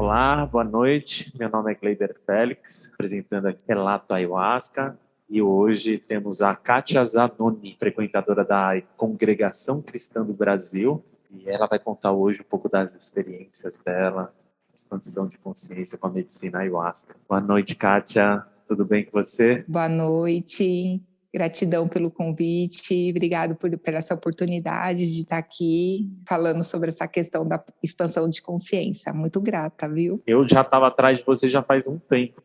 Olá, boa noite. Meu nome é Gleiber Félix, apresentando aqui Relato Ayahuasca. E hoje temos a Kátia Zanoni, frequentadora da Congregação Cristã do Brasil. E ela vai contar hoje um pouco das experiências dela, expansão de consciência com a medicina Ayahuasca. Boa noite, Kátia. Tudo bem com você? Boa noite. Gratidão pelo convite, obrigado por essa oportunidade de estar aqui falando sobre essa questão da expansão de consciência. Muito grata, viu? Eu já estava atrás de você já faz um tempo.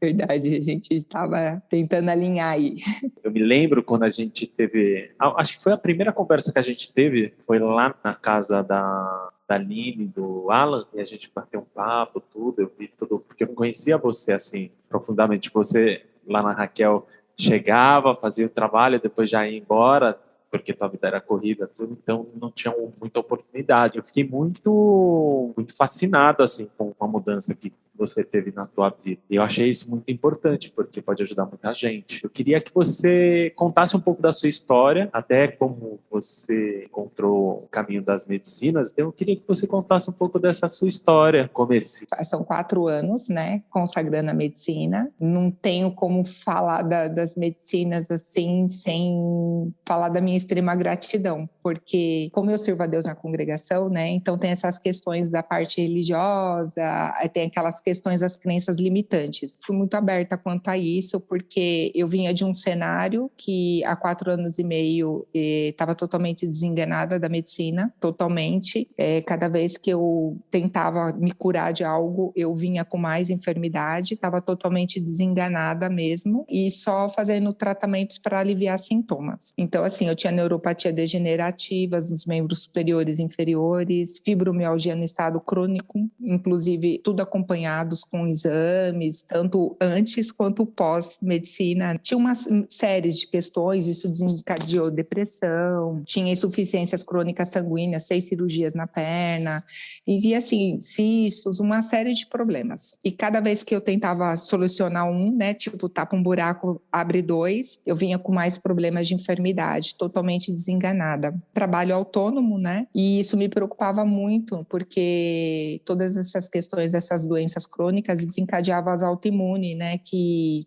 Verdade, a gente estava tentando alinhar aí. Eu me lembro quando a gente teve... Acho que foi a primeira conversa que a gente teve, foi lá na casa da Aline, do Alan, e a gente bateu um papo, tudo, eu vi tudo, porque eu não conhecia você assim profundamente. Você lá na Raquel chegava, fazia o trabalho, depois já ia embora, porque tua vida era corrida, tudo, então não tinha muita oportunidade. Eu fiquei muito fascinado assim com a mudança que você teve na tua vida. E eu achei isso muito importante, porque pode ajudar muita gente. Eu queria que você contasse um pouco da sua história, até como você encontrou o caminho das medicinas. Então, eu queria que você contasse um pouco dessa sua história. Comece. São 4 anos, né, consagrando a medicina. Não tenho como falar das medicinas assim, sem falar da minha extrema gratidão, porque como eu sirvo a Deus na congregação, né, então tem essas questões da parte religiosa, tem aquelas questões das crenças limitantes. Fui muito aberta quanto a isso, porque eu vinha de um cenário que há 4 anos e meio estava totalmente desenganada da medicina, totalmente. Cada vez que eu tentava me curar de algo, eu vinha com mais enfermidade, estava totalmente desenganada mesmo, e só fazendo tratamentos para aliviar sintomas. Então, assim, eu tinha neuropatia degenerativa nos membros superiores e inferiores, fibromialgia no estado crônico, inclusive tudo acompanhado com exames, tanto antes quanto pós-medicina. Tinha uma série de questões, isso desencadeou depressão, tinha insuficiências crônicas sanguíneas, 6 cirurgias na perna, e assim, cistos, uma série de problemas. E cada vez que eu tentava solucionar um, né, tipo, tapa um buraco, abre 2, eu vinha com mais problemas de enfermidade, totalmente desenganada. Trabalho autônomo, né, e isso me preocupava muito, porque todas essas questões, essas doenças crônicas desencadeavam as autoimunes, né, que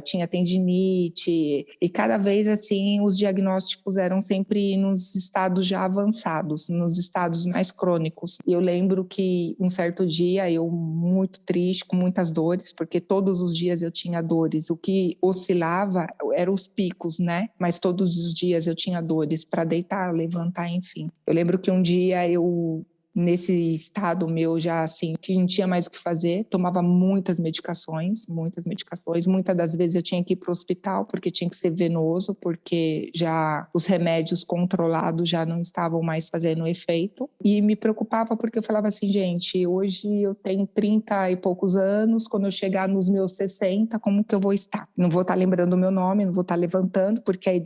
tinha tendinite, e cada vez assim os diagnósticos eram sempre nos estados já avançados, nos estados mais crônicos. E eu lembro que um certo dia eu muito triste, com muitas dores, porque todos os dias eu tinha dores, o que oscilava eram os picos, né, mas todos os dias eu tinha dores para deitar, levantar, enfim. Eu lembro que um dia nesse estado meu já assim, que não tinha mais o que fazer, tomava muitas medicações, muitas das vezes eu tinha que ir para o hospital porque tinha que ser venoso, porque já os remédios controlados já não estavam mais fazendo efeito, e me preocupava porque eu falava assim, gente, hoje eu tenho 30 e poucos anos, quando eu chegar nos meus 60, como que eu vou estar? Não vou estar lembrando o meu nome, não vou estar levantando, porque aí,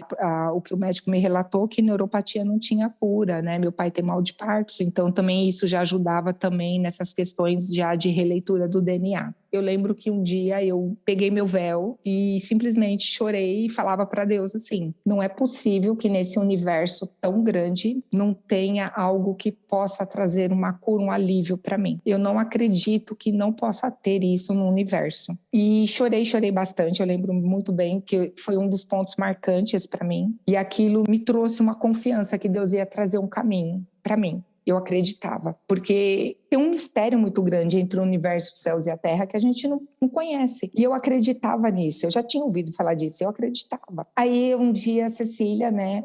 o que o médico me relatou que neuropatia não tinha cura, né? Meu pai tem mal de Parkinson, então também isso já ajudava também nessas questões já de releitura do DNA. Eu lembro que um dia eu peguei meu véu e simplesmente chorei e falava para Deus assim, não é possível que nesse universo tão grande não tenha algo que possa trazer uma cura, um alívio para mim. Eu não acredito que não possa ter isso no universo. E chorei bastante, eu lembro muito bem que foi um dos pontos marcantes para mim, e aquilo me trouxe uma confiança que Deus ia trazer um caminho para mim. Eu acreditava, porque tem um mistério muito grande entre o universo, os céus e a terra que a gente não conhece. E eu acreditava nisso, eu já tinha ouvido falar disso, eu acreditava. Aí um dia a Cecília, né,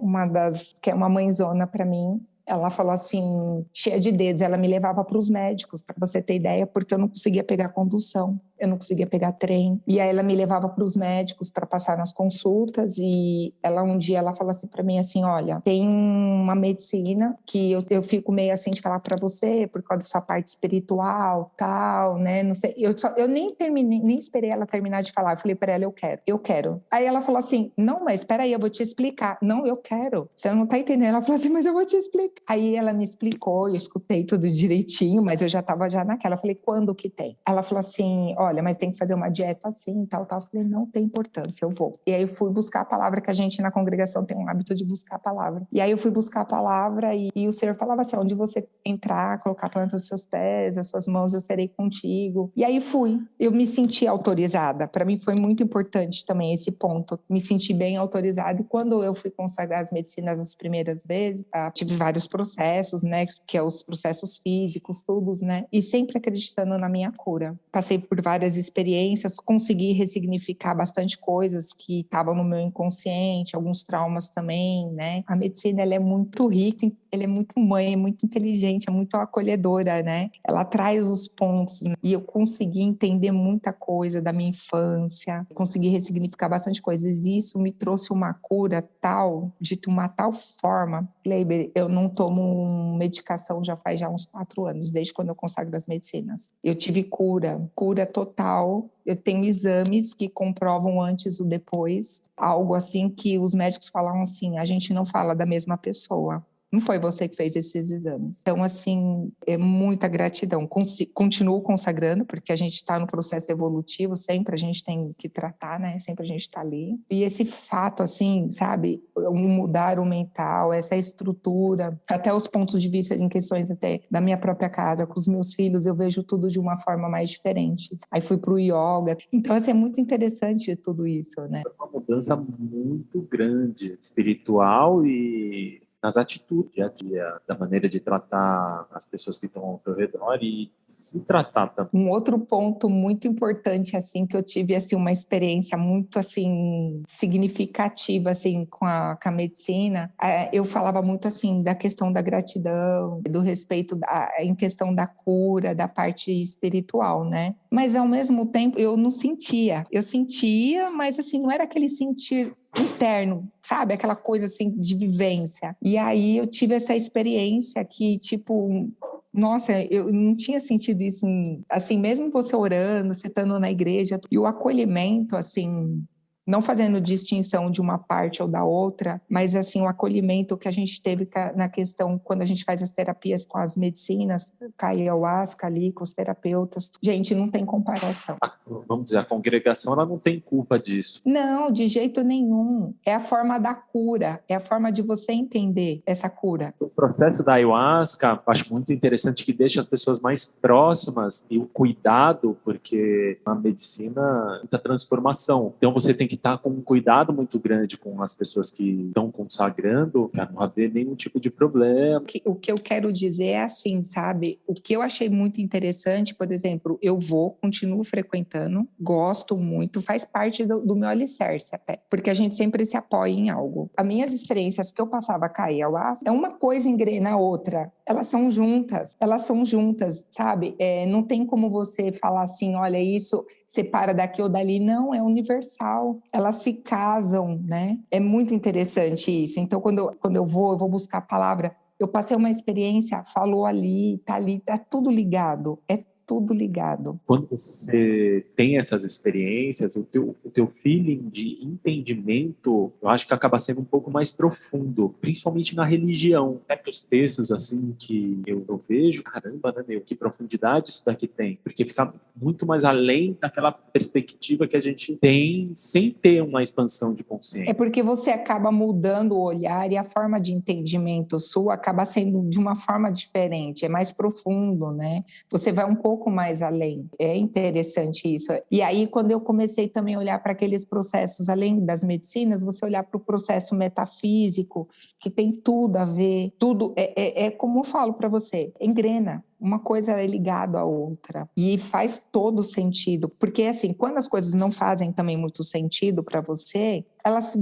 que é uma mãezona para mim, ela falou assim, cheia de dedos, ela me levava para os médicos, para você ter ideia, porque eu não conseguia pegar condução, eu não conseguia pegar trem. E aí ela me levava para os médicos para passar nas consultas, e um dia ela falou assim para mim assim, olha, tem uma medicina que eu fico meio assim de falar para você, por causa da sua parte espiritual, tal, né, não sei. Eu nem esperei ela terminar de falar, eu falei para ela, eu quero. Aí ela falou assim, não, mas espera aí, eu vou te explicar. Não, eu quero. Você não tá entendendo. Ela falou assim, mas eu vou te explicar. Aí ela me explicou, eu escutei tudo direitinho, mas eu já estava naquela. Eu falei, quando que tem? Ela falou assim, olha, olha, mas tem que fazer uma dieta assim, tal, tal. Eu falei, não tem importância, eu vou. E aí eu fui buscar a palavra, que a gente na congregação tem um hábito de buscar a palavra. E aí eu fui buscar a palavra e o Senhor falava assim, onde você entrar, colocar a planta dos seus pés, as suas mãos, eu serei contigo. E aí fui. Eu me senti autorizada. Para mim foi muito importante também esse ponto. Me senti bem autorizada. E quando eu fui consagrar as medicinas as primeiras vezes, tive vários processos, né? Que é os processos físicos, tudo, né? E sempre acreditando na minha cura. Passei por várias experiências, consegui ressignificar bastante coisas que estavam no meu inconsciente, alguns traumas também, né? A medicina, ela é muito rica, ela é muito mãe, é muito inteligente, é muito acolhedora, né? Ela traz os pontos, né? E eu consegui entender muita coisa da minha infância, consegui ressignificar bastante coisas, e isso me trouxe uma cura tal, de uma tal forma. Leiber, eu não tomo medicação já faz uns 4 anos, desde quando eu consagro as medicinas. Eu tive cura total. Eu tenho exames que comprovam antes e depois, algo assim que os médicos falam assim, a gente não fala da mesma pessoa. Não foi você que fez esses exames. Então, assim, é muita gratidão. Continuo consagrando, porque a gente está no processo evolutivo, sempre a gente tem que tratar, né? Sempre a gente está ali. E esse fato, assim, sabe? Mudar o mental, essa estrutura, até os pontos de vista em questões até da minha própria casa, com os meus filhos, eu vejo tudo de uma forma mais diferente. Aí fui para o yoga. Então, assim, é muito interessante tudo isso, né? Uma mudança muito grande, espiritual e nas atitudes, dia a dia, da maneira de tratar as pessoas que estão ao teu redor e se tratar também. Um outro ponto muito importante, assim, que eu tive, assim, uma experiência muito, assim, significativa, assim, com a medicina, eu falava muito, assim, da questão da gratidão, do respeito em questão da cura, da parte espiritual, né? Mas, ao mesmo tempo, eu não sentia. Eu sentia, mas, assim, não era aquele sentir interno, sabe? Aquela coisa, assim, de vivência. E aí eu tive essa experiência que, tipo, nossa, eu não tinha sentido isso, assim, mesmo você orando, você estando na igreja, e o acolhimento, assim, não fazendo distinção de uma parte ou da outra, mas, assim, o acolhimento que a gente teve na questão, quando a gente faz as terapias com as medicinas, com a ayahuasca ali, com os terapeutas, gente, não tem comparação. Vamos dizer, a congregação, ela não tem culpa disso. Não, de jeito nenhum. É a forma da cura, é a forma de você entender essa cura. O processo da ayahuasca, acho muito interessante que deixa as pessoas mais próximas e o cuidado, porque na medicina muita transformação. Então você tem que estar com um cuidado muito grande com as pessoas que estão consagrando, para não haver nenhum tipo de problema. O que eu quero dizer é assim, sabe? O que eu achei muito interessante, por exemplo, eu continuo frequentando, gosto muito, faz parte do meu alicerce até, porque a gente sempre se apoia em algo. As minhas experiências que eu passava com a ayahuasca, é uma coisa engrena a outra. Elas são juntas, sabe? Não tem como você falar assim, olha, isso separa daqui ou dali. Não, é universal. Elas se casam, né? É muito interessante isso. Então, quando eu vou buscar a palavra, eu passei uma experiência, falou ali, tá tudo ligado. É tudo ligado. Quando você tem essas experiências, o teu feeling de entendimento, eu acho que acaba sendo um pouco mais profundo, principalmente na religião. Certos textos, assim, que eu vejo, caramba, né, meu, que profundidade isso daqui tem. Porque fica muito mais além daquela perspectiva que a gente tem sem ter uma expansão de consciência. É porque você acaba mudando o olhar e a forma de entendimento sua acaba sendo de uma forma diferente, é mais profundo, né? Você vai um pouco mais além. É interessante isso. E aí, quando eu comecei também a olhar para aqueles processos, além das medicinas, você olhar para o processo metafísico, que tem tudo a ver, tudo, é como eu falo para você, engrena. Uma coisa é ligada à outra. E faz todo sentido. Porque, assim, quando as coisas não fazem também muito sentido para você, elas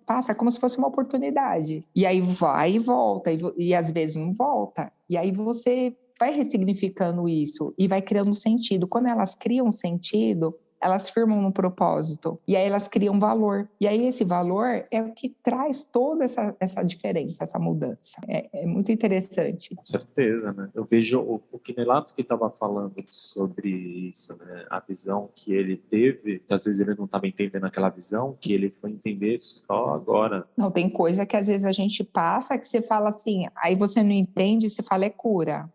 passa como se fosse uma oportunidade. E aí vai e volta. E às vezes não volta. E aí você vai ressignificando isso e vai criando sentido. Quando elas criam sentido, elas firmam no propósito e aí elas criam valor. E aí esse valor é o que traz toda essa diferença, essa mudança. É muito interessante. Com certeza, né? Eu vejo o Quinelato que estava falando sobre isso, né? A visão que ele teve, que às vezes ele não estava entendendo aquela visão, que ele foi entender só agora. Não, tem coisa que às vezes a gente passa que você fala assim, aí você não entende, você fala é cura.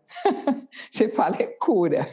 Você fala, é cura.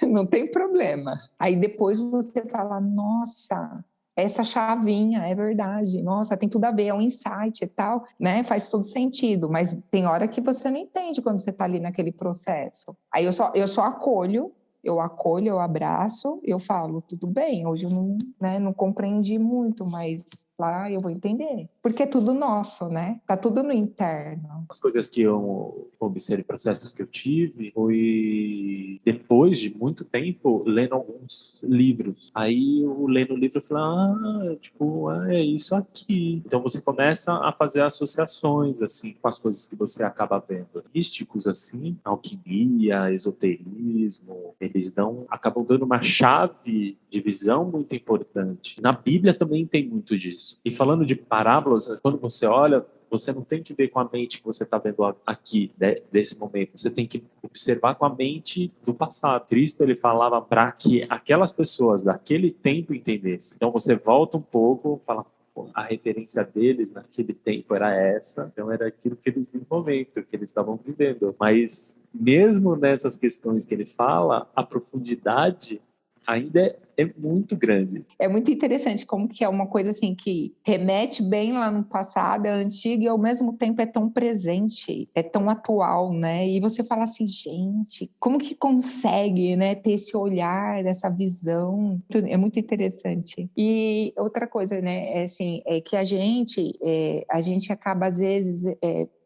Não tem problema. Aí depois você fala, nossa, essa chavinha, é verdade. Nossa, tem tudo a ver, é um insight e tal, né? Faz todo sentido. Mas tem hora que você não entende quando você está ali naquele processo. Aí eu só acolho, eu abraço, eu falo, tudo bem, hoje eu não, né, não compreendi muito, mas lá eu vou entender. Porque é tudo nosso, né? Tá tudo no interno. As coisas que eu observei, processos que eu tive, foi depois de muito tempo lendo alguns livros. Aí eu lendo o livro eu falei, tipo, é isso aqui. Então você começa a fazer associações, assim, com as coisas que você acaba vendo. Místicos, assim, alquimia, esoterismo, eles acabam dando uma chave de visão muito importante. Na Bíblia também tem muito disso. E falando de parábolas, quando você olha, você não tem que ver com a mente que você está vendo aqui, né, desse momento. Você tem que observar com a mente do passado. Cristo, ele falava para que aquelas pessoas daquele tempo entendessem. Então você volta um pouco, fala, a referência deles naquele tempo era essa, então era aquilo que eles, no momento que eles estavam vivendo. Mas mesmo nessas questões que ele fala, a profundidade ainda é muito grande. É muito interessante como que é uma coisa assim que remete bem lá no passado, é antigo e ao mesmo tempo é tão presente, é tão atual, né? E você fala assim, gente, como que consegue, né, ter esse olhar, essa visão? É muito interessante. E outra coisa, né, é assim, é que a gente acaba às vezes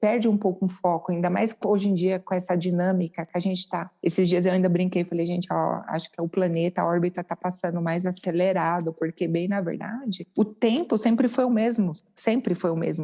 perde um pouco o foco, ainda mais hoje em dia com essa dinâmica que a gente está. Esses dias eu ainda brinquei, falei, gente, ó, acho que o planeta, a órbita está passando mais acelerado, porque bem na verdade, o tempo sempre foi o mesmo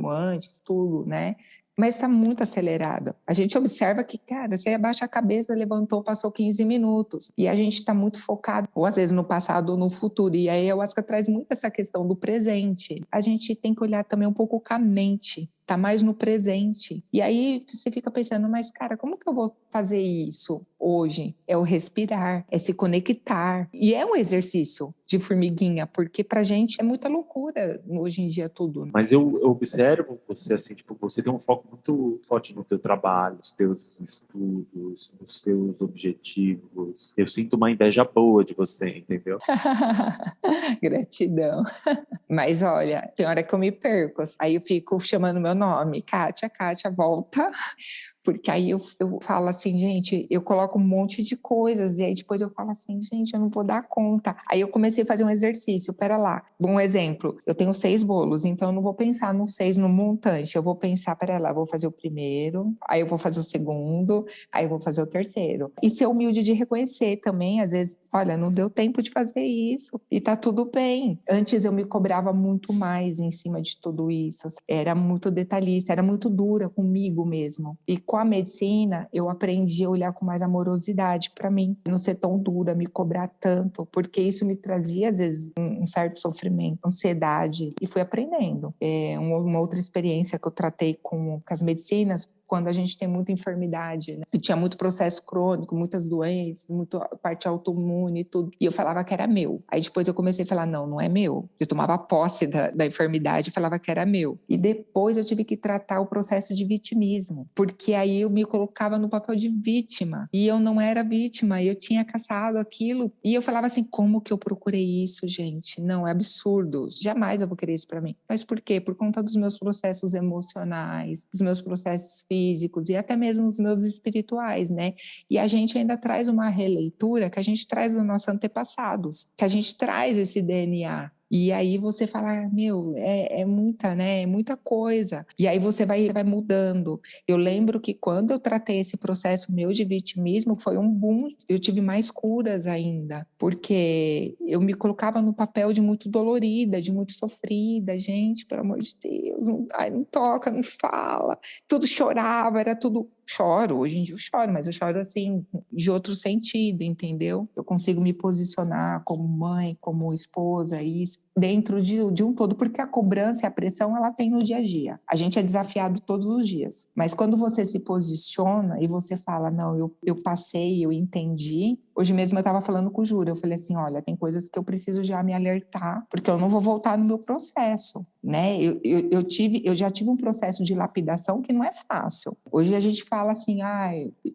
antes, tudo, né? Mas está muito acelerado. A gente observa que, cara, você abaixa a cabeça, levantou, passou 15 minutos. E a gente está muito focado, ou às vezes no passado ou no futuro. E aí a ayahuasca traz muito essa questão do presente. A gente tem que olhar também um pouco com a mente, tá mais no presente. E aí você fica pensando, mas cara, como que eu vou fazer isso hoje? É o respirar, é se conectar. E é um exercício de formiguinha, porque pra gente é muita loucura hoje em dia tudo. Mas eu observo você assim, tipo, você tem um foco muito forte no teu trabalho, nos teus estudos, nos seus objetivos. Eu sinto uma inveja boa de você, entendeu? Gratidão. Mas olha, tem hora que eu me perco. Aí eu fico chamando meu nome. Kátia, Kátia, volta. Porque aí eu falo assim, gente, eu coloco um monte de coisas. E aí depois eu falo assim, gente, eu não vou dar conta. Aí eu comecei a fazer um exercício. Pera lá. Um exemplo. Eu tenho 6 bolos, então eu não vou pensar nos 6 no montante. Eu vou pensar, pera lá, vou fazer o primeiro, aí eu vou fazer o segundo, aí eu vou fazer o terceiro. E ser humilde de reconhecer também, às vezes, olha, não deu tempo de fazer isso. E tá tudo bem. Antes eu me cobrava muito mais em cima de tudo isso. Era muito detalhista, era muito dura comigo mesmo. E com a medicina, eu aprendi a olhar com mais amorosidade para mim, não ser tão dura, me cobrar tanto, porque isso me trazia, às vezes, um certo sofrimento, ansiedade, e fui aprendendo. Uma outra experiência que eu tratei com as medicinas, quando a gente tem muita enfermidade, né? Eu tinha muito processo crônico, muitas doenças, muita parte autoimune e tudo. E eu falava que era meu. Aí depois eu comecei a falar, não, não é meu. Eu tomava posse da enfermidade e falava que era meu. E depois eu tive que tratar o processo de vitimismo, porque aí eu me colocava no papel de vítima. E eu não era vítima, eu tinha caçado aquilo. E eu falava assim, como que eu procurei isso, gente? Não, é absurdo. Jamais eu vou querer isso para mim. Mas por quê? Por conta dos meus processos emocionais, dos meus processos físicos e até mesmo os meus espirituais, né? E a gente ainda traz uma releitura que a gente traz dos nossos antepassados, que a gente traz esse DNA. E aí você fala, meu, é muita, né? É muita coisa. E aí você vai mudando. Eu lembro que quando eu tratei esse processo meu de vitimismo, foi um boom. Eu tive mais curas ainda, porque eu me colocava no papel de muito dolorida, de muito sofrida. Gente, pelo amor de Deus, não toca, não fala. Tudo chorava, era tudo... Choro, hoje em dia eu choro, mas eu choro assim, de outro sentido, entendeu? Eu consigo me posicionar como mãe, como esposa, isso, dentro de um todo, porque a cobrança e a pressão, ela tem no dia a dia. A gente é desafiado todos os dias. Mas quando você se posiciona e você fala, não, eu passei, eu entendi. Hoje mesmo eu estava falando com o Júlio, eu falei assim, olha, tem coisas que eu preciso já me alertar, porque eu não vou voltar no meu processo, né? Eu já tive um processo de lapidação que não é fácil. Hoje a gente fala assim,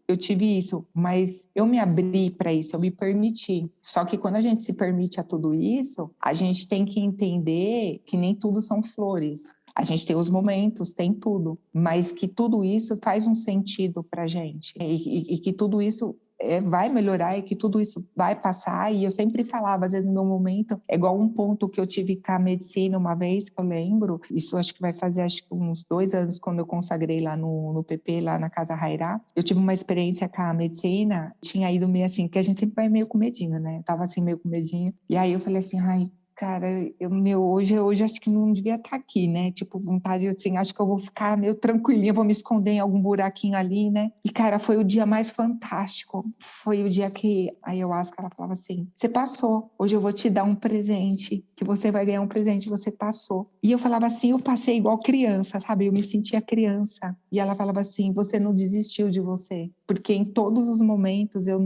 eu tive isso, mas eu me abri para isso, eu me permiti. Só que quando a gente se permite a tudo isso, a gente tem que entender que nem tudo são flores. A gente tem os momentos, tem tudo, mas que tudo isso faz um sentido para a gente e que tudo isso vai melhorar e que tudo isso vai passar. E eu sempre falava, às vezes no meu momento, é igual um ponto que eu tive com a medicina uma vez, que eu lembro, isso acho que vai fazer uns 2 anos, quando eu consagrei lá no PP, lá na Casa Rairá. Eu tive uma experiência com a medicina, tinha ido meio assim, que a gente sempre vai meio com medinho, né? Eu tava assim meio com medinho. E aí eu falei assim, ai, cara, hoje acho que não devia estar aqui, né? Tipo, vontade, assim, acho que eu vou ficar meio tranquilinha, vou me esconder em algum buraquinho ali, né? E, cara, foi o dia mais fantástico. Foi o dia que a ayahuasca, ela falava assim, você passou, hoje eu vou te dar um presente, que você vai ganhar um presente, você passou. E eu falava assim, eu passei igual criança, sabe? Eu me sentia criança. E ela falava assim, você não desistiu de você. Porque em todos os momentos, eu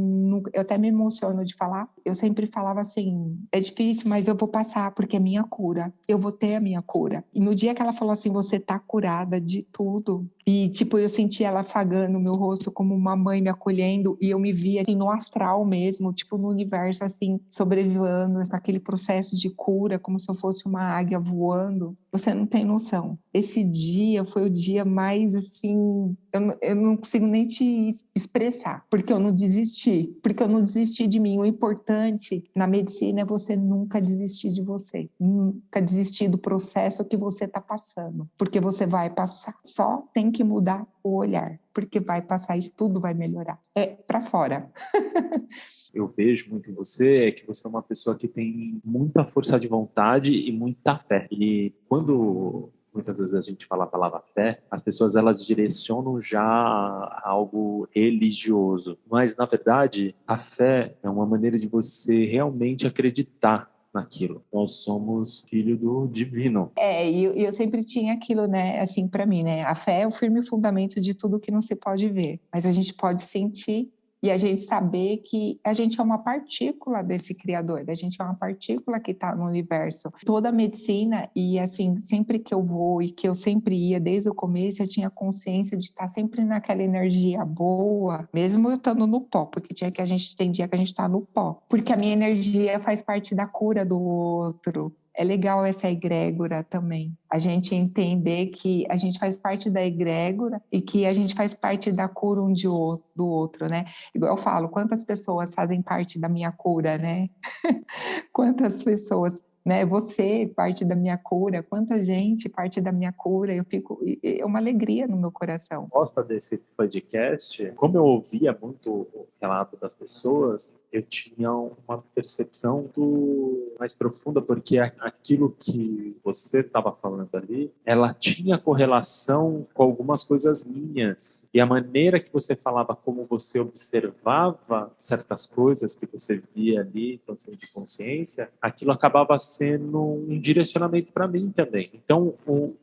até me emociono de falar, eu sempre falava assim, é difícil, mas eu vou passar, porque é minha cura. Eu vou ter a minha cura. E no dia que ela falou assim, você tá curada de tudo. E, tipo, eu senti ela afagando o meu rosto como uma mãe me acolhendo. E eu me via, assim, no astral mesmo, tipo, no universo, assim, sobrevivendo, naquele processo de cura, como se eu fosse uma águia voando. Você não tem noção. Esse dia foi o dia mais, assim, eu não consigo nem te expressar, porque eu não desisti de mim. O importante na medicina é você nunca desistir de você, nunca desistir do processo que você está passando, porque você vai passar. Só tem que mudar o olhar, porque vai passar e tudo vai melhorar. É para fora. Eu vejo muito em você é que você é uma pessoa que tem muita força de vontade e muita fé. E quando muitas vezes a gente fala a palavra fé, as pessoas elas direcionam já a algo religioso. Mas, na verdade, a fé é uma maneira de você realmente acreditar naquilo. Nós somos filho do divino. E eu sempre tinha aquilo, né, assim, para mim, né? A fé é o firme fundamento de tudo que não se pode ver, mas a gente pode sentir e a gente saber que a gente é uma partícula desse Criador, a gente é uma partícula que está no universo. Toda a medicina, e assim, sempre que eu vou e que eu sempre ia desde o começo, eu tinha consciência de estar sempre naquela energia boa, mesmo eu estando no pó, porque tem dia que a gente está no pó, porque a minha energia faz parte da cura do outro. É legal essa egrégora também. A gente entender que a gente faz parte da egrégora e que a gente faz parte da cura do outro, né? Igual eu falo, quantas pessoas fazem parte da minha cura, né? Quantas pessoas, né? Você parte da minha cura, quanta gente parte da minha cura. É uma alegria no meu coração. Gosta desse podcast? Como eu ouvia muito o relato das pessoas, eu tinha uma percepção mais profunda, porque aquilo que você estava falando ali, ela tinha correlação com algumas coisas minhas. E a maneira que você falava, como você observava certas coisas que você via ali, então, de consciência, aquilo acabava sendo um direcionamento para mim também. Então,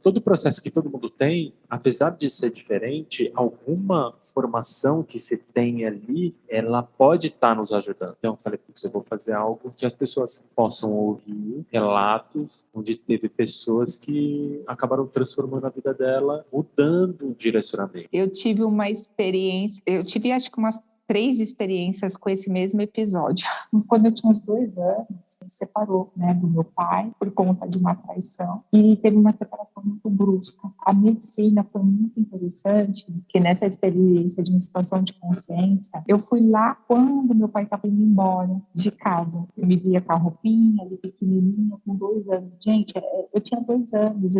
todo o processo que todo mundo tem, apesar de ser diferente, alguma formação que se tem ali, ela pode estar nos ajudando. Então, eu falei, putz, eu vou fazer algo que as pessoas possam ouvir relatos onde teve pessoas que acabaram transformando a vida dela, mudando o direcionamento. Eu tive uma experiência, acho que umas 3 experiências com esse mesmo episódio. Quando eu tinha uns 2 anos, ele separou, né, do meu pai por conta de uma traição e teve uma separação muito brusca. A medicina foi muito interessante, porque nessa experiência de expansão de consciência, eu fui lá quando meu pai estava indo embora de casa. Eu me via com a roupinha, ele pequenininha, com 2 anos. Gente, eu tinha 2 anos,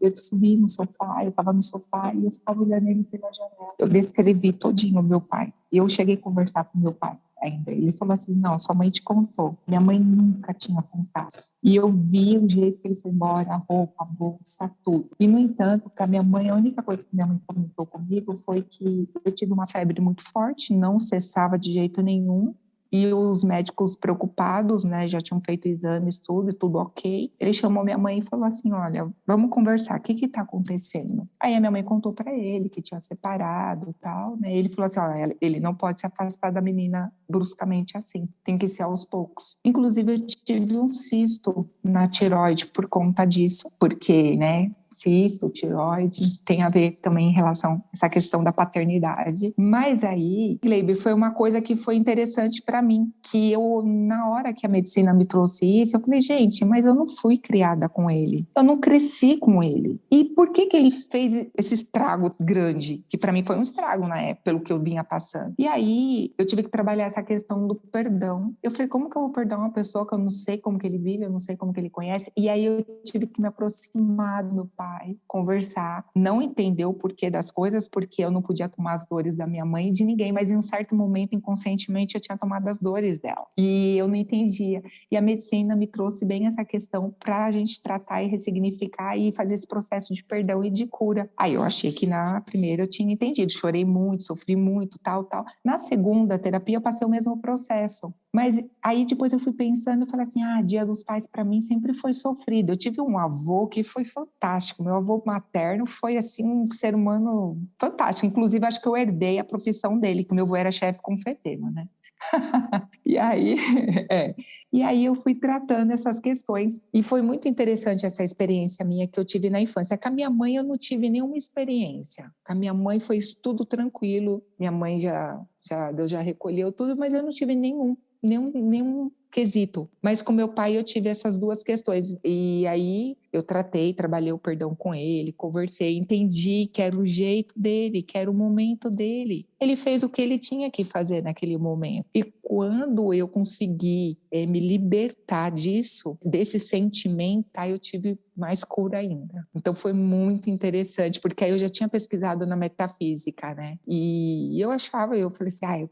eu subi no sofá, eu estava no sofá e eu ficava olhando ele pela janela. Eu descrevi todinho o meu pai. E eu cheguei a conversar com meu pai ainda. Ele falou assim, não, sua mãe te contou. Minha mãe nunca tinha contado. E eu vi o jeito que ele foi embora, a roupa, a bolsa, tudo. E, no entanto, que a minha mãe, a única coisa que minha mãe comentou comigo foi que eu tive uma febre muito forte, não cessava de jeito nenhum. E os médicos preocupados, né, já tinham feito exames, tudo ok. Ele chamou minha mãe e falou assim, olha, vamos conversar, o que está acontecendo? Aí a minha mãe contou para ele que tinha separado e tal, né? Ele falou assim, olha, ele não pode se afastar da menina bruscamente assim, tem que ser aos poucos. Inclusive, eu tive um cisto na tireoide por conta disso, porque, né, cisto, tireoide, tem a ver também em relação a essa questão da paternidade. Mas aí, Gleiber, foi uma coisa que foi interessante para mim, que eu, na hora que a medicina me trouxe isso, eu falei, gente, mas eu não fui criada com ele, eu não cresci com ele. E por que ele fez esse estrago grande? Que para mim foi um estrago na época, pelo que eu vinha passando. E aí, eu tive que trabalhar essa questão do perdão. Eu falei, como que eu vou perdoar uma pessoa que eu não sei como que ele vive, eu não sei como que ele conhece? E aí eu tive que me aproximar do meu pai, conversar, não entender o porquê das coisas, porque eu não podia tomar as dores da minha mãe e de ninguém, mas em um certo momento, inconscientemente, eu tinha tomado as dores dela. E eu não entendia. E a medicina me trouxe bem essa questão para a gente tratar e ressignificar e fazer esse processo de perdão e de cura. Aí eu achei que na primeira eu tinha entendido, chorei muito, sofri muito, tal, tal. Na segunda terapia eu passei o mesmo processo. Mas aí depois eu fui pensando e falei assim, Dia dos Pais para mim sempre foi sofrido. Eu tive um avô que foi fantástico. Meu avô materno foi assim um ser humano fantástico. Inclusive acho que eu herdei a profissão dele, que meu avô era chefe confeiteiro, né? E aí, e aí eu fui tratando essas questões e foi muito interessante essa experiência minha que eu tive na infância. Com a minha mãe eu não tive nenhuma experiência. Com a minha mãe foi tudo tranquilo. Minha mãe Deus já recolheu tudo, mas eu não tive nenhum quesito. Mas com meu pai eu tive essas duas questões. E aí eu trabalhei o perdão com ele, conversei, entendi que era o jeito dele, que era o momento dele. Ele fez o que ele tinha que fazer naquele momento. E quando eu consegui me libertar disso, desse sentimento, aí eu tive mais cura ainda. Então foi muito interessante, porque aí eu já tinha pesquisado na metafísica, né? E eu falei assim,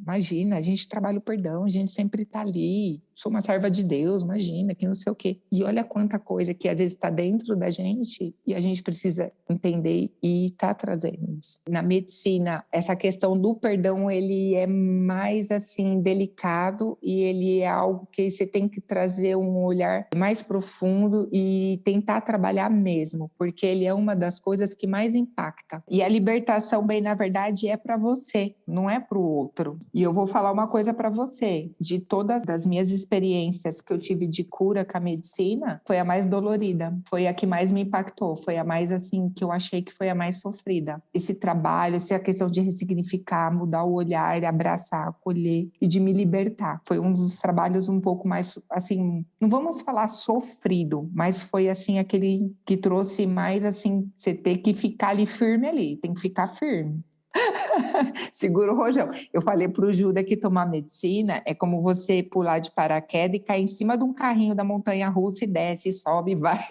imagina, a gente trabalha o perdão, a gente sempre tá ali, sou uma serva de Deus, imagina, que não sei o quê. E olha quanta coisa que às vezes está dentro da gente e a gente precisa entender e tá trazendo isso. Na medicina, essa questão do perdão, ele é mais assim, delicado e ele é algo que você tem que trazer um olhar mais profundo e tentar trabalhar mesmo, porque ele é uma das coisas que mais impacta. E a libertação, bem, na verdade, é para você, não é para o outro. E eu vou falar uma coisa para você, de todas as minhas experiências que eu tive de cura com a medicina, foi a mais dolorida, foi a que mais me impactou, foi a mais assim, que eu achei que foi a mais sofrida. Esse trabalho, essa questão de ressignificar, mudar o olhar, abraçar, acolher e de me libertar. Foi um dos trabalhos um pouco mais, assim, não vamos falar sofrido, mas foi assim, aquele que trouxe mais assim, você ter que ficar ali firme ali, tem que ficar firme. Segura o rojão. Eu falei para o Júlia que tomar medicina é como você pular de paraquedas e cair em cima de um carrinho da montanha-russa e desce, sobe e vai.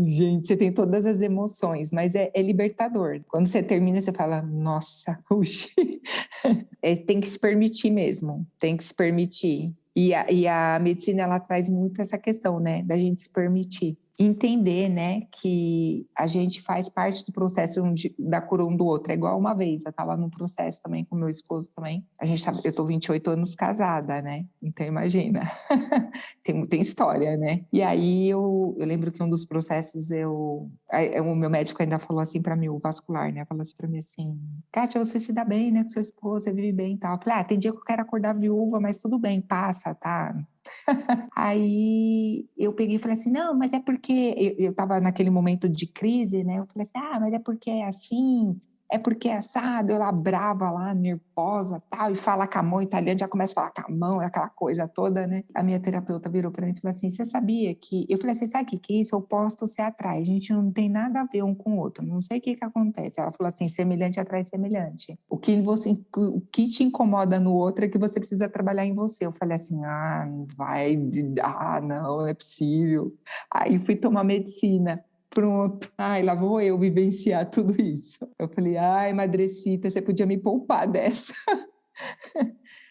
Gente, você tem todas as emoções, mas é libertador. Quando você termina, você fala, nossa, uxi. Tem que se permitir mesmo, tem que se permitir. E a medicina, ela traz muito essa questão, né, da gente se permitir. Entender, né, que a gente faz parte do processo da cura um do outro. É igual uma vez, eu estava num processo também com meu esposo também. Eu tô 28 anos casada, né? Então imagina. tem história, né? E aí eu lembro que um dos processos o meu médico ainda falou assim para mim, o vascular, né? Falou assim para mim assim, Kátia, você se dá bem, né, com seu esposo, você vive bem e tal. Eu falei, tem dia que eu quero acordar viúva, mas tudo bem, passa, tá? Aí eu peguei e falei assim, não, mas é porque eu estava naquele momento de crise, né? Eu falei assim, mas é porque é assim, é porque é assado, eu lá brava lá, nervosa, tal, e fala com a mão italiana, já começa a falar com a mão, aquela coisa toda, né? A minha terapeuta virou para mim e falou assim, você sabia que... Eu falei assim, sabe o que é isso? Oposto se atrai, a gente não tem nada a ver um com o outro, não sei o que acontece. Ela falou assim, semelhante atrai semelhante. O que te incomoda no outro é que você precisa trabalhar em você. Eu falei assim, não é possível. Aí fui tomar medicina. Pronto. Lá vou eu vivenciar tudo isso. Eu falei, madrecita, você podia me poupar dessa.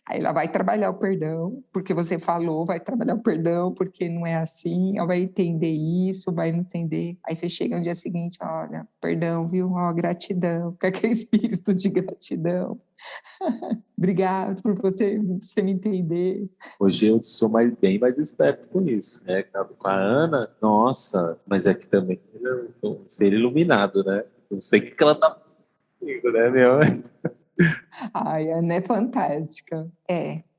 Aí ela vai trabalhar o perdão, porque você falou, vai trabalhar o perdão, porque não é assim, ela vai entender isso, vai entender. Aí você chega no dia seguinte, olha, perdão, viu? Gratidão, com aquele espírito de gratidão. Obrigado por você me entender. Hoje eu sou bem mais esperto com isso, né? Com a Ana, nossa, mas é que também é um ser iluminado, né? Não sei o que ela tá comigo, né, meu? A Ana é fantástica.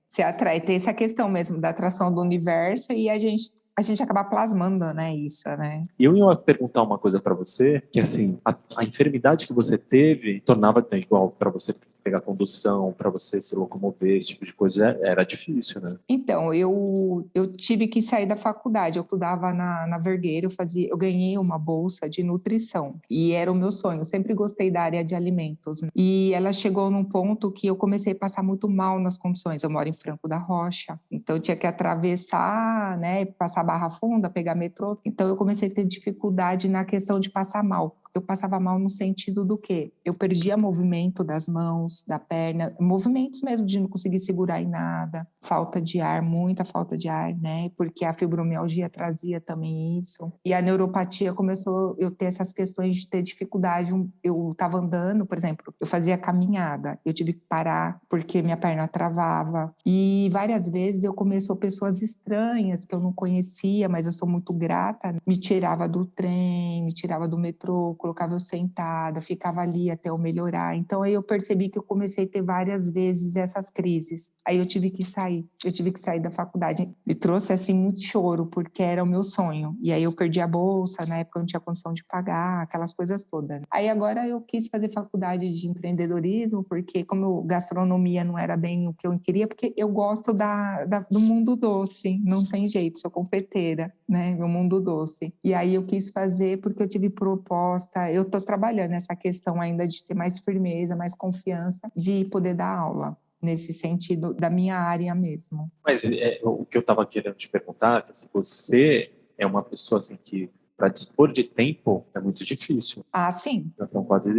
Você atrai, tem essa questão mesmo da atração do universo e a gente a gente acaba plasmando, né, isso, né? E eu ia perguntar uma coisa para você, que assim, a enfermidade que você teve tornava, né, igual para você pegar condução, para você se locomover, esse tipo de coisa, era difícil, né? Então, eu tive que sair da faculdade. Eu estudava na Vergueiro, eu ganhei uma bolsa de nutrição e era o meu sonho. Eu sempre gostei da área de alimentos. E ela chegou num ponto que eu comecei a passar muito mal nas condições. Eu moro em Franco da Rocha, então eu tinha que atravessar, né, passar Barra Funda, pegar metrô. Então eu comecei a ter dificuldade na questão de passar mal. Eu passava mal no sentido do quê? Eu perdia movimento das mãos, da perna, movimentos mesmo de não conseguir segurar em nada, falta de ar, muita falta de ar, né? Porque a fibromialgia trazia também isso. E a neuropatia começou eu ter essas questões de ter dificuldade. Eu estava andando, por exemplo, eu fazia caminhada, eu tive que parar porque minha perna travava. E várias vezes começou pessoas estranhas que eu não conhecia, mas eu sou muito grata, me tirava do trem, me tirava do metrô, colocava eu sentada, ficava ali até eu melhorar. Então aí eu percebi que eu comecei a ter várias vezes essas crises. Aí eu tive que sair da faculdade. Me trouxe assim muito choro, porque era o meu sonho. E aí eu perdi a bolsa, na época eu não tinha condição de pagar, aquelas coisas todas. Aí agora eu quis fazer faculdade de empreendedorismo, porque como gastronomia não era bem o que eu queria, porque eu gosto do mundo doce, não tem jeito, sou confeiteira, né, no mundo doce. E aí eu quis fazer porque eu tive proposta, eu estou trabalhando essa questão ainda de ter mais firmeza, mais confiança, de poder dar aula nesse sentido da minha área mesmo. Mas o que eu estava querendo te perguntar, que assim, você é uma pessoa assim que para dispor de tempo é muito difícil. Ah, sim. Já são quase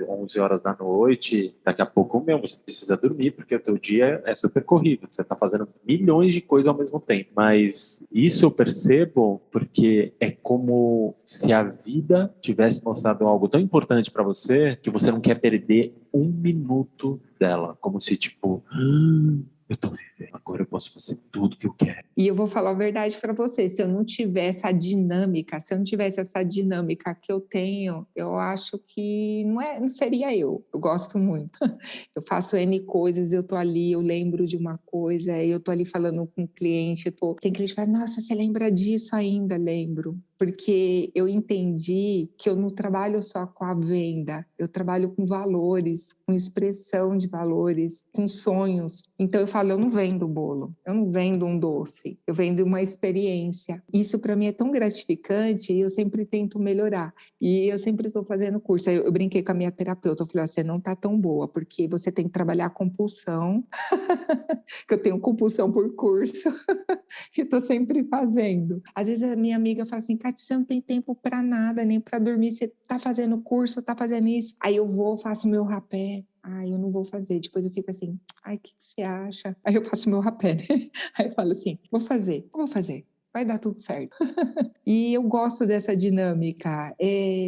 11 horas da noite, daqui a pouco mesmo você precisa dormir, porque o teu dia é super corrido, você está fazendo milhões de coisas ao mesmo tempo. Mas isso eu percebo porque é como se a vida tivesse mostrado algo tão importante para você que você não quer perder um minuto dela, como se tipo, eu tô vivendo, agora eu posso fazer tudo que eu quero. E eu vou falar a verdade para você, se eu não tivesse essa dinâmica que eu tenho, eu acho que não seria eu. Eu gosto muito. Eu faço N coisas, eu tô ali, eu lembro de uma coisa, eu tô ali falando com o cliente, tem cliente que fala, nossa, você lembra disso ainda? Lembro. Porque eu entendi que eu não trabalho só com a venda, eu trabalho com valores, com expressão de valores, com sonhos. Então eu falo, eu não vendo bolo, eu não vendo um doce, eu vendo uma experiência. Isso para mim é tão gratificante e eu sempre tento melhorar. E eu sempre estou fazendo curso. Eu brinquei com a minha terapeuta, eu falei, você não está tão boa, porque você tem que trabalhar a compulsão, que eu tenho compulsão por curso, que estou sempre fazendo. Às vezes a minha amiga fala assim, Kátia, você não tem tempo para nada, nem para dormir, você está fazendo curso, está fazendo isso. Aí eu vou, faço meu rapé. Ai, eu não vou fazer. Depois eu fico assim, ai, o que você acha? Aí eu faço meu rapé, né? Aí eu falo assim, vou fazer. Vai dar tudo certo. E eu gosto dessa dinâmica.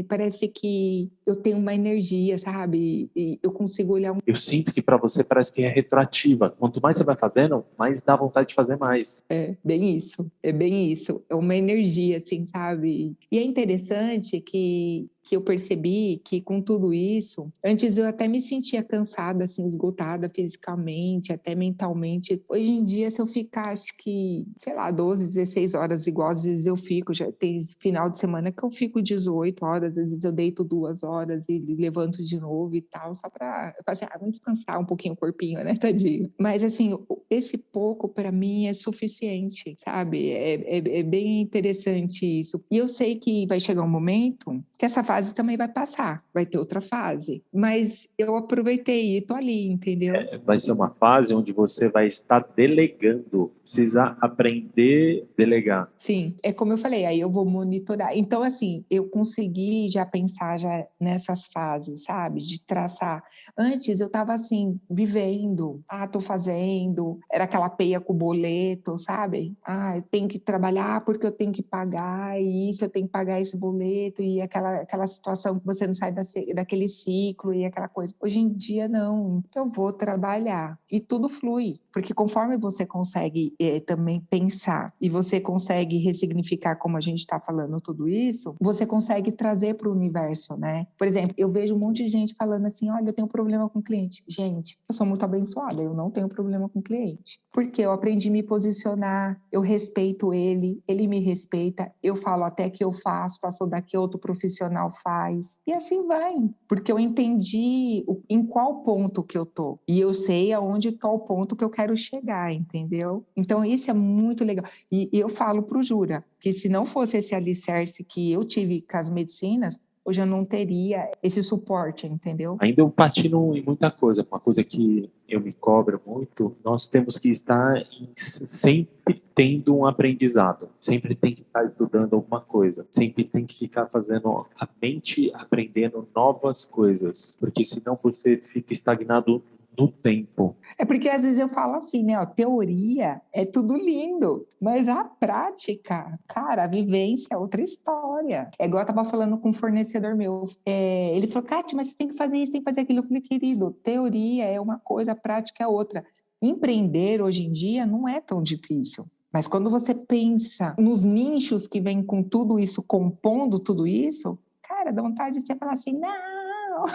Parece que eu tenho uma energia, sabe? E eu consigo olhar. Eu sinto que para você parece que é retroativa. Quanto mais você vai fazendo, mais dá vontade de fazer mais. É bem isso, é bem isso. É uma energia, assim, sabe? E é interessante que eu percebi que com tudo isso, antes eu até me sentia cansada, assim, esgotada fisicamente, até mentalmente. Hoje em dia, se eu ficar, acho que, sei lá, 12, 16 horas, igual às vezes eu fico, já tem final de semana que eu fico 18 horas, às vezes eu deito 2 horas e levanto de novo e tal, só pra, eu falo assim, vamos descansar um pouquinho o corpinho, né, tadinho. Mas, assim, esse pouco para mim é suficiente, sabe? É bem interessante isso. E eu sei que vai chegar um momento que essa fase também vai passar, vai ter outra fase. Mas eu aproveitei e tô ali, entendeu? Vai ser uma fase onde você vai estar delegando. Precisa aprender a delegar. Sim, é como eu falei, aí eu vou monitorar. Então, assim, eu consegui já pensar já nessas fases, sabe? De traçar. Antes eu estava assim, vivendo, tô fazendo, era aquela peia com boleto, sabe? Eu tenho que trabalhar porque eu tenho que pagar isso, eu tenho que pagar esse boleto, e aquela situação que você não sai daquele ciclo e aquela coisa. Hoje em dia, não. Eu vou trabalhar e tudo flui, porque conforme você consegue também pensar e você consegue ressignificar, como a gente está falando tudo isso, você consegue trazer para o universo, né? Por exemplo, eu vejo um monte de gente falando assim, olha, eu tenho problema com cliente. Gente, eu sou muito abençoada, eu não tenho problema com cliente. cliente. Porque eu aprendi a me posicionar, eu respeito ele, ele me respeita, eu falo até que eu faço, passou daqui outro profissional faz. E assim vai, porque eu entendi em qual ponto que eu tô. E eu sei aonde qual ponto que eu quero chegar, entendeu? Então isso é muito legal. E eu falo pro Jura que se não fosse esse alicerce que eu tive com as medicinas, hoje eu não teria esse suporte, entendeu? Ainda eu patino em muita coisa. Uma coisa que eu me cobro muito, nós temos que estar sempre tendo um aprendizado. Sempre tem que estar estudando alguma coisa. Sempre tem que ficar fazendo a mente, aprendendo novas coisas. Porque senão você fica estagnado no tempo. É porque às vezes eu falo assim, né? Ó, teoria é tudo lindo, mas a prática, cara, a vivência é outra história. É igual eu tava falando com um fornecedor meu. Ele falou, Kátia, mas você tem que fazer isso, tem que fazer aquilo. Eu falei, querido, teoria é uma coisa, prática é outra. Empreender hoje em dia não é tão difícil. Mas quando você pensa nos nichos que vem com tudo isso, compondo tudo isso, cara, dá vontade de você falar assim, não,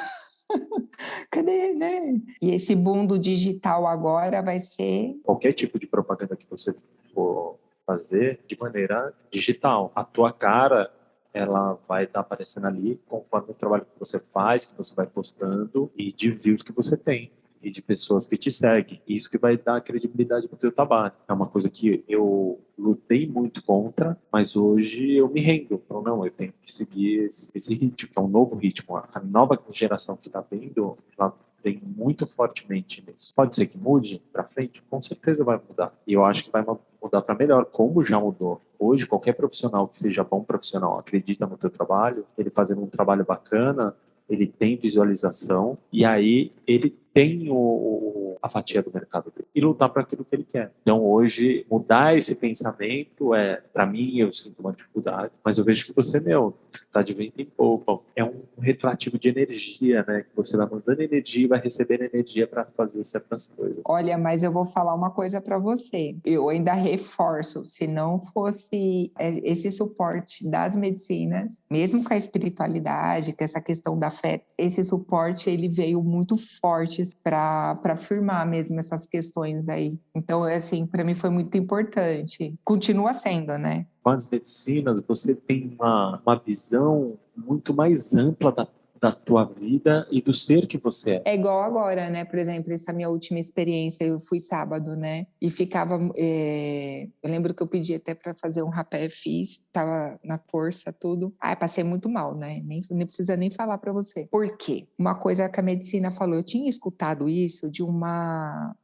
cadê, né? E esse boom do digital agora vai ser... Qualquer tipo de propaganda que você for fazer de maneira digital. A tua cara, ela vai estar aparecendo ali conforme o trabalho que você faz, que você vai postando e de views que você tem e de pessoas que te seguem. Isso que vai dar credibilidade para o teu trabalho. É uma coisa que eu lutei muito contra, mas hoje eu me rendo. Então, não, eu tenho que seguir esse ritmo, que é um novo ritmo. A nova geração que está vindo, ela vem muito fortemente nisso. Pode ser que mude para frente, com certeza vai mudar. E eu acho que vai mudar para melhor, como já mudou. Hoje, qualquer profissional que seja bom profissional, acredita no teu trabalho, ele fazendo um trabalho bacana, ele tem visualização e aí ele tem a fatia do mercado dele e lutar para aquilo que ele quer. Então, hoje, mudar esse pensamento para mim, eu sinto uma dificuldade, mas eu vejo que você, tá de vento em popa. É um retroativo de energia, né? Que você vai mandando energia e vai recebendo energia para fazer certas coisas. Olha, mas eu vou falar uma coisa para você. Eu ainda reforço, se não fosse esse suporte das medicinas, mesmo com a espiritualidade, com essa questão da fé, esse suporte ele veio muito forte para afirmar mesmo essas questões aí. Então, assim, para mim foi muito importante. Continua sendo, né? Com as medicinas, você tem uma visão muito mais ampla da tua vida e do ser que você é. É igual agora, né? Por exemplo, essa minha última experiência, eu fui sábado, né? E ficava. Eu lembro que eu pedi até para fazer um rapé, fiz, tava na força, tudo. Ah, passei muito mal, né? Nem precisa nem falar para você. Por quê? Uma coisa que a medicina falou, eu tinha escutado isso de uma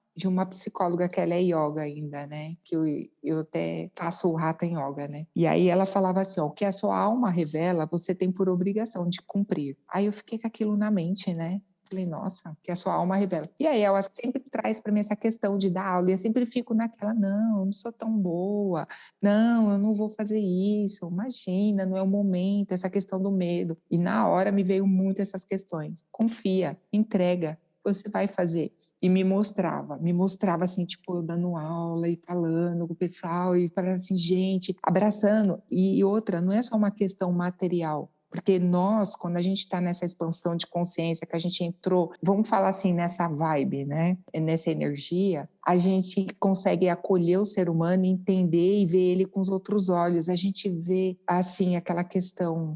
psicóloga que ela é yoga ainda, né? Que eu até faço o Hatha Yoga, né? E aí ela falava assim, ó, o que a sua alma revela, você tem por obrigação de cumprir. Aí eu fiquei com aquilo na mente, né? Falei, nossa, que a sua alma revela. E aí ela sempre traz para mim essa questão de dar aula, e eu sempre fico naquela, não, eu não sou tão boa, não, eu não vou fazer isso, imagina, não é o momento, essa questão do medo. E na hora me veio muito essas questões. Confia, entrega, você vai fazer. E me mostrava assim, tipo, eu dando aula e falando com o pessoal e falando assim, gente, abraçando. E outra, não é só uma questão material, porque nós, quando a gente está nessa expansão de consciência, que a gente entrou, vamos falar assim, nessa vibe, né? Nessa energia, a gente consegue acolher o ser humano, entender e ver ele com os outros olhos. A gente vê, assim, aquela questão,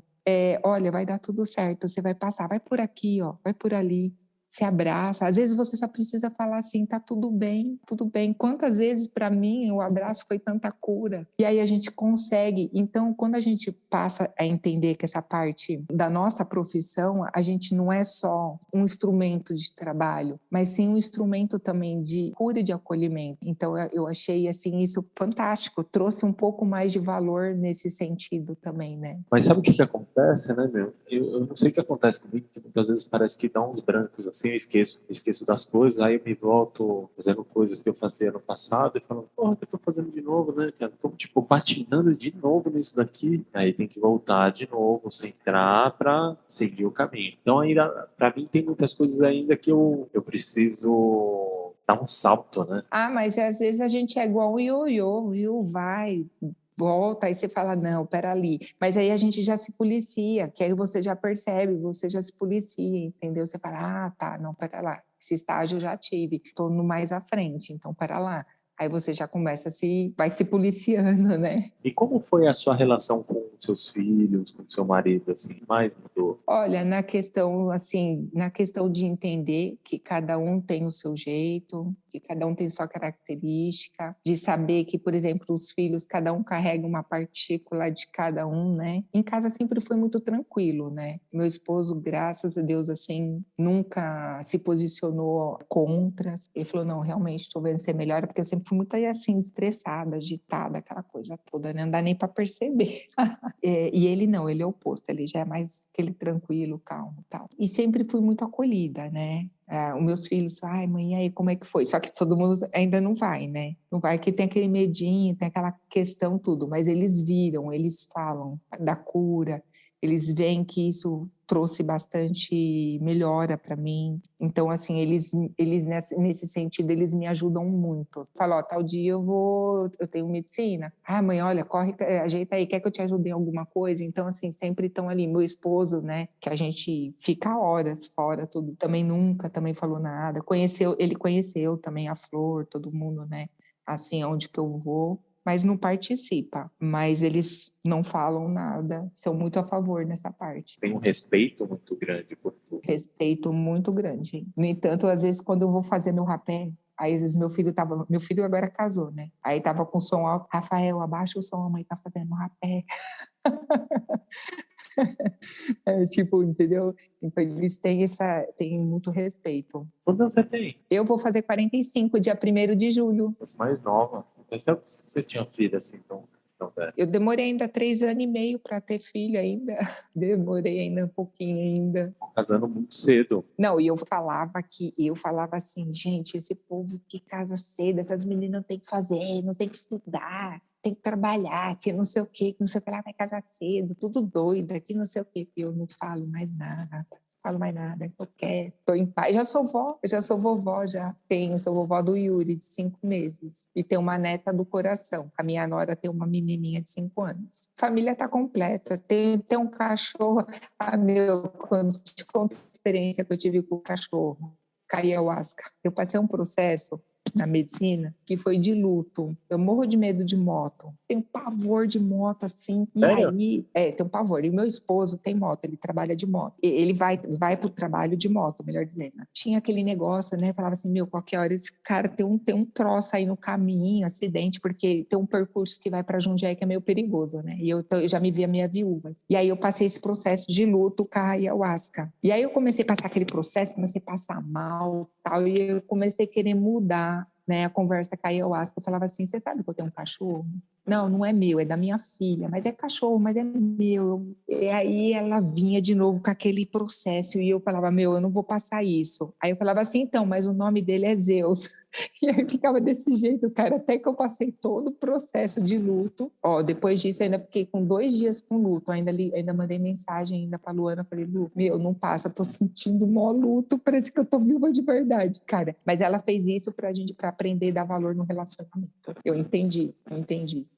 olha, vai dar tudo certo, você vai passar, vai por aqui, ó, vai por ali. Se abraça. Às vezes você só precisa falar assim, tá tudo bem, tudo bem. Quantas vezes para mim o abraço foi tanta cura? E aí a gente consegue. Então, quando a gente passa a entender que essa parte da nossa profissão, a gente não é só um instrumento de trabalho, mas sim um instrumento também de cura e de acolhimento. Então, eu achei assim isso fantástico. Trouxe um pouco mais de valor nesse sentido também, né? Mas sabe o que acontece, né, meu? Eu não sei o que acontece comigo, que muitas vezes parece que dá uns brancos, assim, eu esqueço das coisas, aí eu me volto fazendo coisas que eu fazia no passado e falo, porra, o que eu tô fazendo de novo, né, cara? Tô, tipo, patinando de novo nisso daqui. Aí tem que voltar de novo, centrar pra seguir o caminho. Então, ainda, pra mim, tem muitas coisas ainda que eu preciso dar um salto, né? Ah, mas às vezes a gente é igual o ioiô, viu? Vai, volta, aí você fala, não, pera ali. Mas aí a gente já se policia, que aí você já percebe, você já se policia, entendeu? Você fala, ah, tá, não, pera lá. esse estágio eu já tive, estou no mais à frente, então para lá. Aí você já começa vai se policiando, né? E como foi a sua relação com seus filhos, com seu marido, assim, mais mudou? Olha, na questão, assim, na questão de entender que cada um tem o seu jeito, que cada um tem sua característica, de saber que, por exemplo, os filhos, cada um carrega uma partícula de cada um, né? Em casa sempre foi muito tranquilo, né? Meu esposo, graças a Deus, assim, nunca se posicionou contra. Ele falou, não, realmente estou vendo ser melhor, porque eu sempre fui muito, assim, estressada, agitada, aquela coisa toda, né? Não dá nem para perceber. E ele não, ele é o oposto, ele já é mais aquele tranquilo, calmo e tal. E sempre fui muito acolhida, né? Os meus filhos, ai, mãe, e aí, como é que foi? Só que todo mundo ainda não vai, né? Não vai, que tem aquele medinho, tem aquela questão, tudo, mas eles viram, eles falam da cura, eles veem que isso trouxe bastante melhora para mim. Então, assim, eles nesse sentido, eles me ajudam muito. Falam, ó, tal dia eu tenho medicina. Ah, mãe, olha, corre, ajeita aí, quer que eu te ajude em alguma coisa? Então, assim, sempre estão ali. Meu esposo, né, que a gente fica horas fora, tudo, também falou nada. Ele conheceu também a Flor, todo mundo, né, assim, aonde que eu vou, mas não participa. Mas eles não falam nada, são muito a favor nessa parte. Tem um respeito muito grande por tudo. Respeito muito grande. No entanto, às vezes, quando eu vou fazer meu rapé, aí às vezes meu filho agora casou, né? Aí tava com o som alto, Rafael, abaixa o som, a mãe tá fazendo rapé. Tipo, entendeu? Então, eles têm muito respeito. Quantos anos você tem? Eu vou fazer 45, dia 1º de julho. Você mais nova. Eu pensava que vocês tinham filho assim, tão velho. Eu demorei ainda 3 anos e meio para ter filho ainda. Demorei ainda um pouquinho ainda. Casando muito cedo. Não, e eu falava assim, gente, esse povo que casa cedo, essas meninas não tem que fazer, não tem que estudar, tem que trabalhar, que não sei o quê, que não sei o que lá vai casar cedo, tudo doida, que não sei o quê. Eu não falo mais nada. Falo mais nada, eu quero, tô em paz. Já sou vovó, sou vovó do Yuri, de 5 meses. E tenho uma neta do coração. A minha nora tem uma menininha de 5 anos. Família tá completa. Tem um cachorro. Ah, meu, quando te conto a experiência que eu tive com o cachorro, ayahuasca. Eu passei um processo na medicina que foi de luto. Eu morro de medo de moto. Tenho pavor de moto, assim. E Sério? aí, tem um pavor. E o meu esposo tem moto, ele trabalha de moto. Ele vai pro trabalho de moto, melhor dizendo. Tinha aquele negócio, né? Falava assim, meu, qualquer hora esse cara tem um troço aí no caminho, acidente, porque tem um percurso que vai para Jundiaí que é meio perigoso, né? E eu já me via minha viúva. E aí eu passei esse processo de luto com a ayahuasca. E aí eu comecei a passar aquele processo, comecei a passar mal, tal, e eu comecei a querer mudar, né, a conversa com a ayahuasca. Eu falava assim, você sabe que eu tenho um cachorro? Não, não é meu, é da minha filha, mas é cachorro, mas é meu. E aí ela vinha de novo com aquele processo e eu falava, meu, eu não vou passar isso. Aí eu falava assim, então, mas o nome dele é Zeus. E aí ficava desse jeito, cara, até que eu passei todo o processo de luto. Ó, depois disso, eu ainda fiquei com 2 dias com luto. Ainda mandei mensagem ainda pra Luana, falei, Lu, meu, não passa, tô sentindo mó luto, parece que eu tô viva de verdade, cara. Mas ela fez isso pra aprender a dar valor no relacionamento. Eu entendi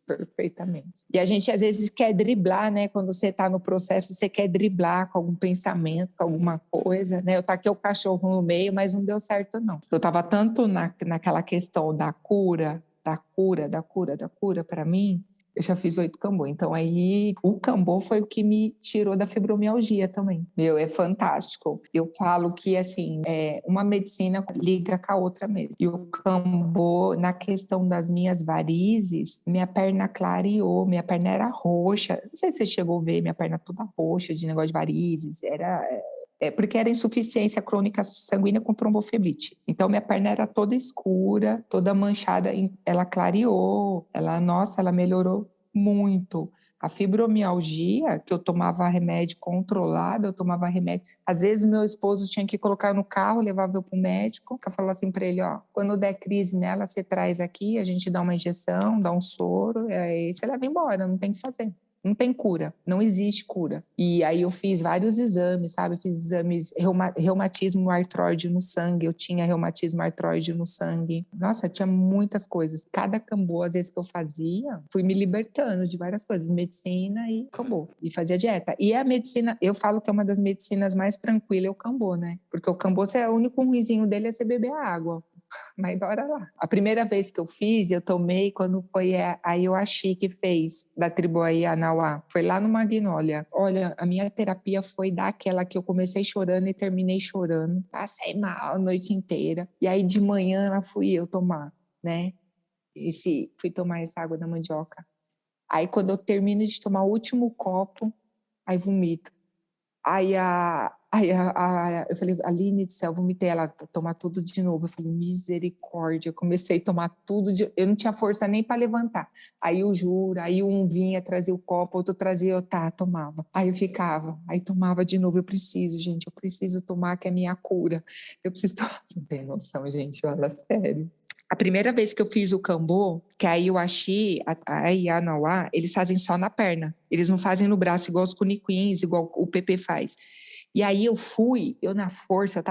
perfeitamente. E a gente às vezes quer driblar, né? Quando você tá no processo, você quer driblar com algum pensamento, com alguma coisa, né? Eu taquei o cachorro no meio, mas não deu certo, não. Eu tava tanto naquela questão da cura para mim. Eu já fiz 8 cambô. Então, aí, o cambô foi o que me tirou da fibromialgia também. Meu, é fantástico. Eu falo que, assim, uma medicina liga com a outra mesmo. E o cambô, na questão das minhas varizes, minha perna clareou, minha perna era roxa. Não sei se você chegou a ver minha perna toda roxa, de negócio de varizes. Porque era insuficiência crônica sanguínea com tromboflebolite. Então, minha perna era toda escura, toda manchada, ela clareou, ela melhorou muito. A fibromialgia, que eu tomava remédio controlado, eu tomava remédio. Às vezes, meu esposo tinha que colocar no carro, levava eu para o médico, que eu falava assim para ele, ó, quando der crise nela, você traz aqui, a gente dá uma injeção, dá um soro, aí você leva embora, não tem o que fazer. Não tem cura, não existe cura. E aí eu fiz vários exames, sabe? Eu fiz exames, reumatismo, artroide no sangue, eu tinha reumatismo, artroide no sangue. Nossa, tinha muitas coisas. Cada cambô, às vezes, que eu fazia, fui me libertando de várias coisas, medicina e cambô. E fazia dieta. E a medicina, eu falo que é uma das medicinas mais tranquilas, é o cambô, né? Porque o cambô, o único ruinzinho dele é você beber água. Mas bora lá. A primeira vez que eu fiz, eu tomei quando foi a Ayahuasca que fez, da tribo Ayanauá. Foi lá no Magnólia. Olha, a minha terapia foi daquela que eu comecei chorando e terminei chorando. Passei mal a noite inteira. E aí de manhã lá fui eu tomar, né? Fui tomar essa água da mandioca. Aí quando eu termino de tomar o último copo, aí vomito. Eu falei, Aline do céu, vomitei ela, tomar tudo de novo. Eu falei, misericórdia. Eu comecei a tomar tudo, eu não tinha força nem para levantar. Aí eu juro, aí um vinha, trazia o copo, outro trazia, tomava. Aí eu ficava, aí tomava de novo. Eu preciso, gente, eu preciso tomar, que é a minha cura. Eu preciso tomar. Não tem noção, gente, fala sério. A primeira vez que eu fiz o cambô, que aí eu achei a Ianauá, eles fazem só na perna. Eles não fazem no braço igual os cuniquins, igual o PP faz. E aí eu na força, eu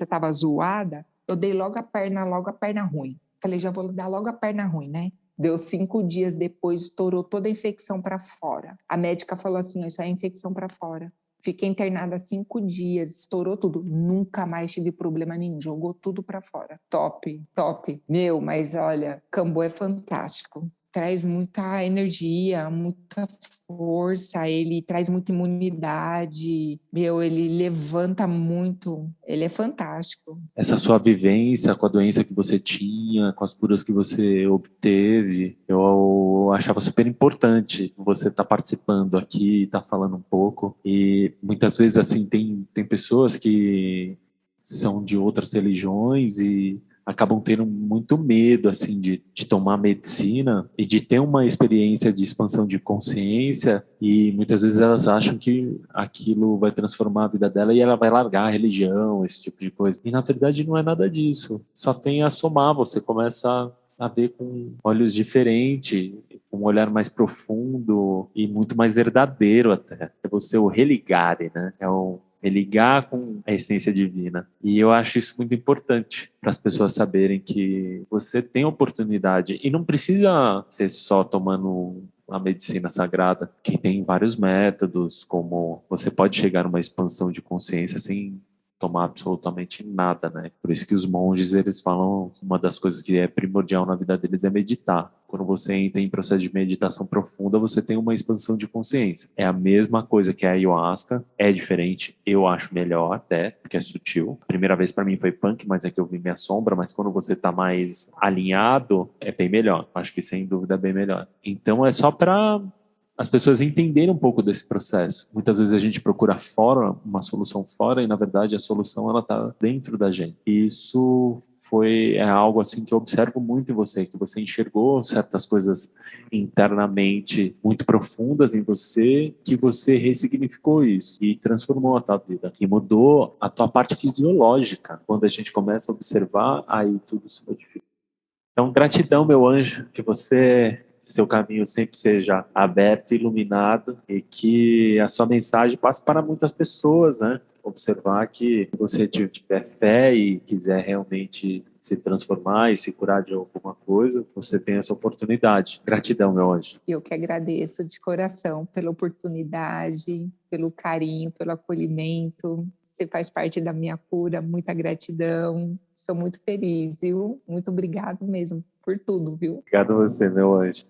tava zoada, eu dei logo a perna ruim. Falei, já vou dar logo a perna ruim, né? Deu 5 dias depois, estourou toda a infecção para fora. A médica falou assim, isso é infecção para fora. Fiquei internada 5 dias, estourou tudo. Nunca mais tive problema nenhum, jogou tudo para fora. Top, top. Meu, mas olha, cambô é fantástico. Traz muita energia, muita força, ele traz muita imunidade. Meu, ele levanta muito. Ele é fantástico. Essa sua vivência com a doença que você tinha, com as curas que você obteve, eu achava super importante você estar participando aqui, estar falando um pouco. E muitas vezes, assim, tem pessoas que são de outras religiões e acabam tendo muito medo, assim, de tomar medicina e de ter uma experiência de expansão de consciência, e muitas vezes elas acham que aquilo vai transformar a vida dela e ela vai largar a religião, esse tipo de coisa. E na verdade não é nada disso. Só tem a somar, você começa a ver com olhos diferentes, com um olhar mais profundo e muito mais verdadeiro até. É você o religare, né? É o ligar com a essência divina. E eu acho isso muito importante para as pessoas saberem que você tem oportunidade e não precisa ser só tomando a medicina sagrada, que tem vários métodos, como você pode chegar a uma expansão de consciência sem tomar absolutamente nada, né? Por isso que os monges, eles falam que uma das coisas que é primordial na vida deles é meditar. Quando você entra em processo de meditação profunda, você tem uma expansão de consciência. É a mesma coisa que a ayahuasca, é diferente, eu acho melhor até, porque é sutil. A primeira vez para mim foi punk, mas é que eu vi minha sombra, mas quando você tá mais alinhado, é bem melhor. Acho que sem dúvida é bem melhor. Então é só para as pessoas entenderem um pouco desse processo. Muitas vezes a gente procura fora, uma solução fora, e na verdade a solução ela está dentro da gente. E isso é algo assim que eu observo muito em você, que você enxergou certas coisas internamente muito profundas em você, que você ressignificou isso e transformou a tua vida. E mudou a tua parte fisiológica. Quando a gente começa a observar, aí tudo se modifica. Então, gratidão, meu anjo, que seu caminho sempre seja aberto e iluminado e que a sua mensagem passe para muitas pessoas, né? Observar que se você tiver fé e quiser realmente se transformar e se curar de alguma coisa, você tem essa oportunidade. Gratidão, meu anjo. Eu que agradeço de coração pela oportunidade, pelo carinho, pelo acolhimento. Você faz parte da minha cura, muita gratidão. Sou muito feliz, viu? Muito obrigado mesmo por tudo, viu? Obrigado a você, meu anjo.